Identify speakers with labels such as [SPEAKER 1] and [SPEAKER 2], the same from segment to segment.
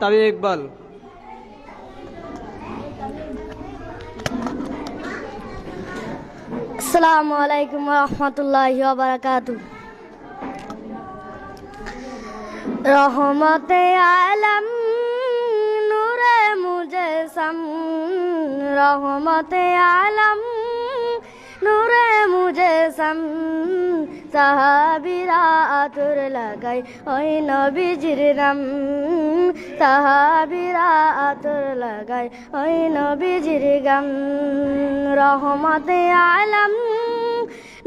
[SPEAKER 1] তামিম ইকবাল।
[SPEAKER 2] আসসালামু আলাইকুম রহমতুল্লাহি ওয়া বারাকাতুহু। রহমতে আলম নূরে মুজসম, রহমতে আলম নূরে মুজসম, সাহাবীরা আতর লাগাই ওই নবীজির নাম, সাহাবীরা আতর লাগাই ওই নবীজির গাম। রহমতে আলম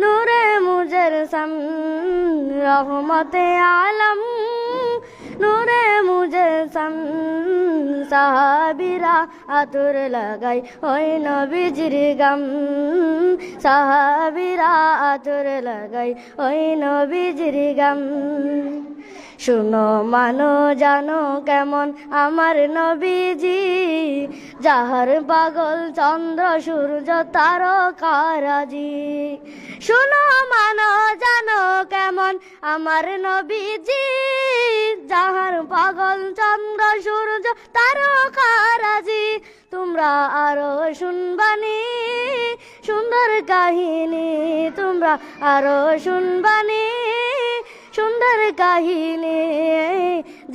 [SPEAKER 2] নূরে মুজসম, রহমতে আলম নূরে মুজসম, সাহাবীরা আতর লাগাই ওই নবীজির গাম, সাহাবীরা আতর লাগাই ওই নবীজির গাম। শুনো মানো জানো কেমন আমার নবীজি, যাহার পাগল চন্দ্র সূর্য তারকারাজি। শুনো মানো জানো কেমন আমার নবীজি, যাহার পাগল চন্দ্র সূর্য তারকারাজি। তোমরা আরো শুনবানি সুন্দর কাহিনী, তোমরা আরো শুনবানি সুন্দর কাহিনী।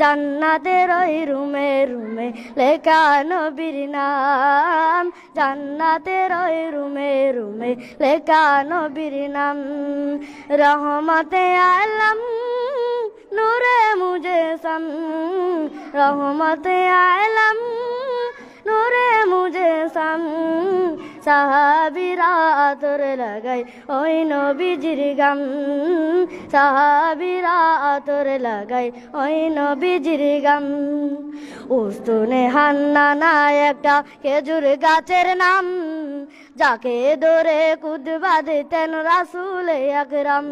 [SPEAKER 2] জান্নাতের ওই রুমে রুমে লেখা নবীর নাম, জান্নাতের ওই রুমে রুমে লেখা নবীর নাম। রহমতে আলম নূরে মুজসম, রহমতে আলম নূরে মুজসম, সাহাবীরা আতর লাগাই ওই নবীজির গাম, সাহাবীরা আতর লাগাই ওই নবীজির গাম। উস্তুনে হান্নানা একটা খেজুর গাছের নাম, যাকে ধরে কুদ বাঁধতেন রাসূল আকরাম।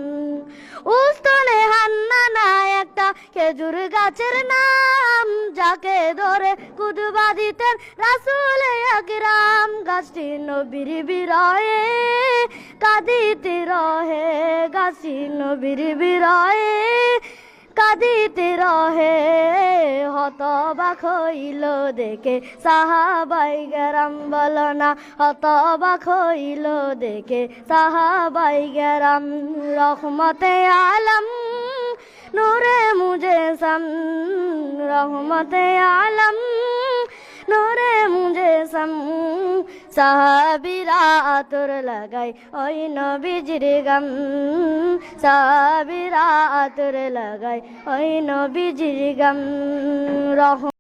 [SPEAKER 2] উস্তুনে হান্নানা একটা খেজুর গাছের নাম, যাকে ধরে কুদ বাঁধিতেন রাসূল আকরাম। গাছটি নবীর বিরহে কাঁদিতে রহে, গাছটি নবীর বিরহে কাঁদিতে রহে। হতবাক হইল দেখে সাহাবাই গেরাম, বলো না হতবাক হইল দেখে সাহাবাই গেরাম। রহমতে আলম নূরে মুজসম, রহমতে আলম নূরে মুজসম, সাহাবীরা আতর লাগাই ওই নবীজির গাম, সাহাবীরা আতর লাগাই ওই নবীজির গাম।